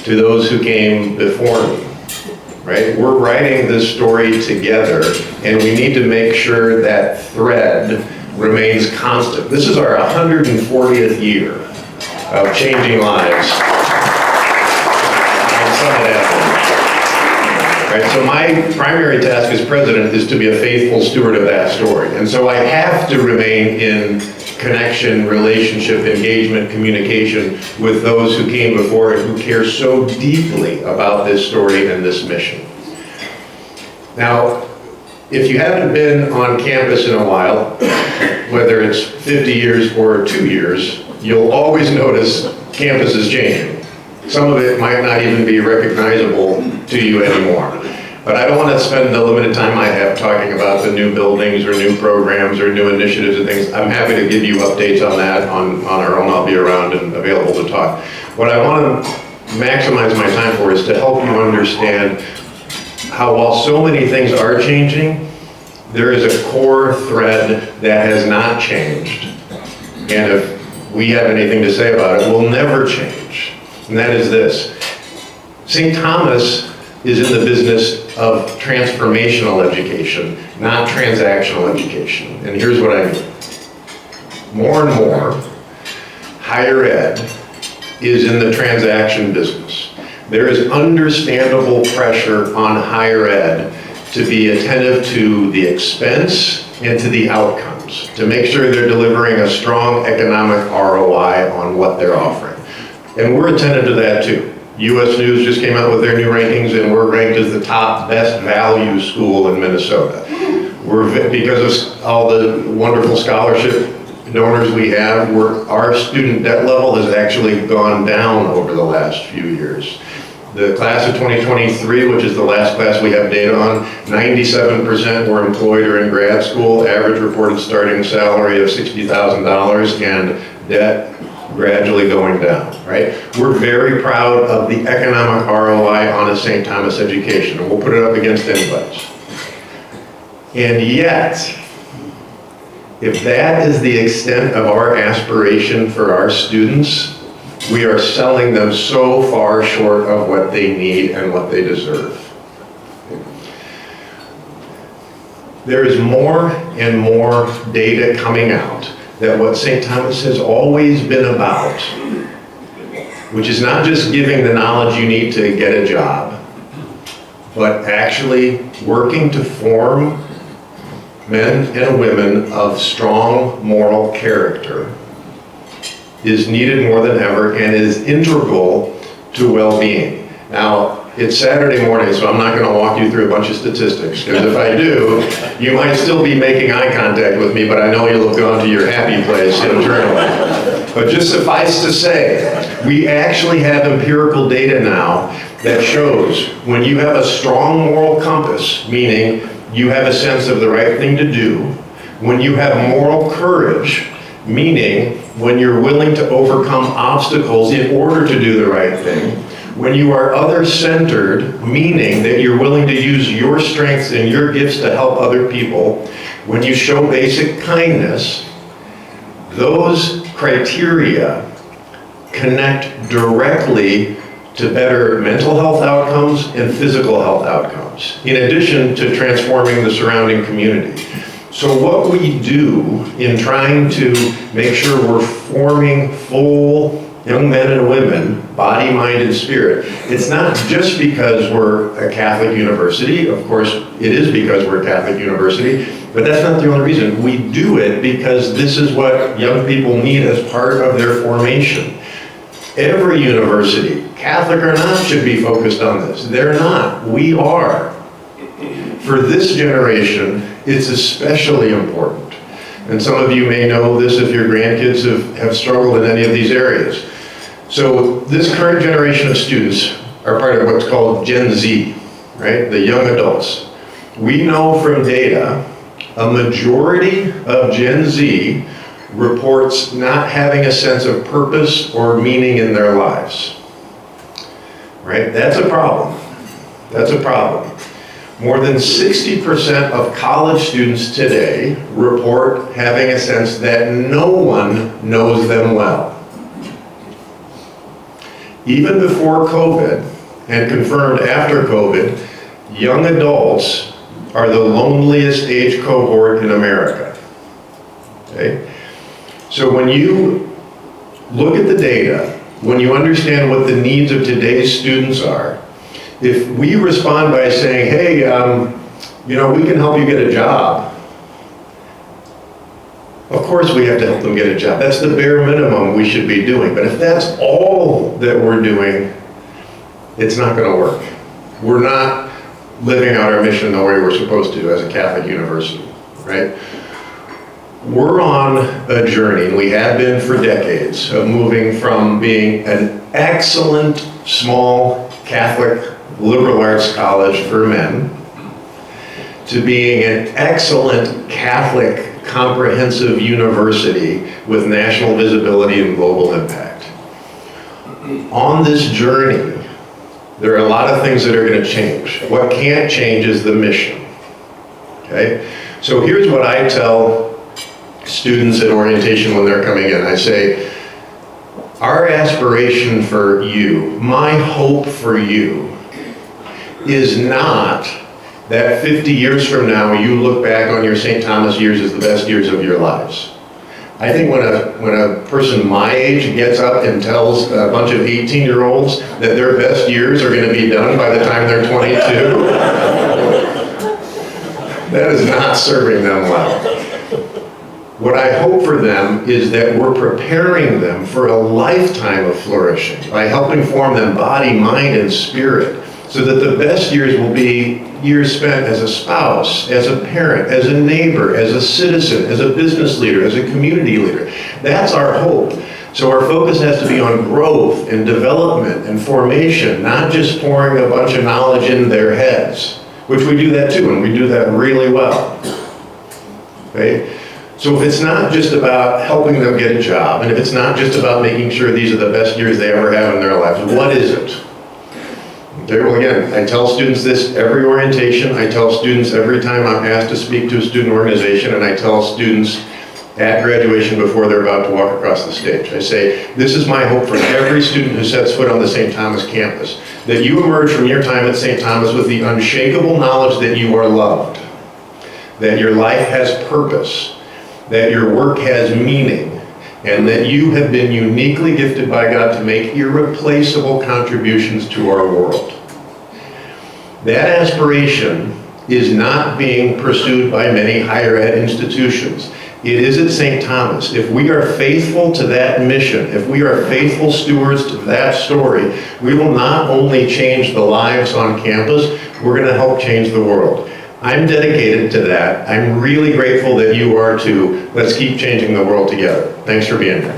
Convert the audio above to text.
to those who came before me, right? We're writing this story together, and we need to make sure that thread remains constant. This is our 140th year of changing lives. Right, so my primary task as president is to be a faithful steward of that story. And so I have to remain in connection, relationship, engagement, communication with those who came before and who care so deeply about this story and this mission. Now, if you haven't been on campus in a while, whether it's 50 years or 2 years, you'll always notice campus is changing. Some of it might not even be recognizable to you anymore. But I don't want to spend the limited time I have talking about the new buildings or new programs or new initiatives and things. I'm happy to give you updates on that on our own. I'll be around and available to talk. What I want to maximize my time for is to help you understand how, while so many things are changing, there is a core thread that has not changed. And if we have anything to say about it, will never change. And that is this. St. Thomas is in the business of transformational education, not transactional education. And here's what I mean. More and more, higher ed is in the transaction business. There is understandable pressure on higher ed to be attentive to the expense and to the outcomes, to make sure they're delivering a strong economic ROI on what they're offering. And we're attentive to that too. U.S. News just came out with their new rankings, and we're ranked as the top best value school in Minnesota. Because of all the wonderful scholarship donors we have, our student debt level has actually gone down over the last few years. The class of 2023, which is the last class we have data on, 97% were employed or in grad school, average reported starting salary of $60,000, and debt gradually going down, right? We're very proud of the economic ROI on a St. Thomas education, and we'll put it up against anybody's. And yet, if that is the extent of our aspiration for our students, we are selling them so far short of what they need and what they deserve. There is more and more data coming out that what St. Thomas has always been about, which is not just giving the knowledge you need to get a job, but actually working to form men and women of strong moral character, is needed more than ever and is integral to well-being. Now, it's Saturday morning, so I'm not going to walk you through a bunch of statistics, because if I do, you might still be making eye contact with me, but I know you'll have gone to your happy place internally. But just suffice to say, we actually have empirical data now that shows when you have a strong moral compass, meaning you have a sense of the right thing to do, when you have moral courage, meaning when you're willing to overcome obstacles in order to do the right thing, when you are other-centered, meaning that you're willing to use your strengths and your gifts to help other people, when you show basic kindness, those criteria connect directly to better mental health outcomes and physical health outcomes, in addition to transforming the surrounding community. So what we do in trying to make sure we're forming full young men and women, body, mind, and spirit, it's not just because we're a Catholic university. Of course, it is because we're a Catholic university, but that's not the only reason. We do it because this is what young people need as part of their formation. Every university, Catholic or not, should be focused on this. They're not. We are. For this generation, it's especially important. And some of you may know this if your grandkids have struggled in any of these areas. So this current generation of students are part of what's called Gen Z, right? The young adults. We know from data, a majority of Gen Z reports not having a sense of purpose or meaning in their lives, right? That's a problem. That's a problem. More than 60% of college students today report having a sense that no one knows them well. even before COVID and confirmed after COVID, young adults are the loneliest age cohort in America. Okay? So when you look at the data, when you understand what the needs of today's students are, if we respond by saying, hey, we can help you get a job, of course we have to help them get a job. That's the bare minimum we should be doing. But if that's all that we're doing, it's not going to work. We're not living out our mission the way we're supposed to as a Catholic university, right? We're on a journey, and we have been for decades, of moving from being an excellent small Catholic liberal arts college for men to being an excellent Catholic comprehensive university with national visibility and global impact. On this journey, there are a lot of things that are going to change. What can't change is the mission. Okay? So here's what I tell students at orientation when they're coming in. I say, our aspiration for you, my hope for you, is not that 50 years from now you look back on your St. Thomas years as the best years of your lives. I think when a person my age gets up and tells a bunch of 18-year-olds that their best years are going to be done by the time they're 22, that is not serving them well. What I hope for them is that we're preparing them for a lifetime of flourishing by helping form them body, mind, and spirit, so that the best years will be years spent as a spouse, as a parent, as a neighbor, as a citizen, as a business leader, as a community leader. That's our hope. So our focus has to be on growth and development and formation, not just pouring a bunch of knowledge in their heads, which we do that too, and we do that really well. Okay? So if it's not just about helping them get a job, and if it's not just about making sure these are the best years they ever have in their lives, what is it? Okay, well again, I tell students this every orientation, I tell students every time I'm asked to speak to a student organization, and I tell students at graduation before they're about to walk across the stage. I say, this is my hope for every student who sets foot on the St. Thomas campus, that you emerge from your time at St. Thomas with the unshakable knowledge that you are loved, that your life has purpose, that your work has meaning, and that you have been uniquely gifted by God to make irreplaceable contributions to our world. That aspiration is not being pursued by many higher ed institutions. It is at St. Thomas. If we are faithful to that mission, if we are faithful stewards to that story, we will not only change the lives on campus, we're going to help change the world. I'm dedicated to that. I'm really grateful that you are too. Let's keep changing the world together. Thanks for being here.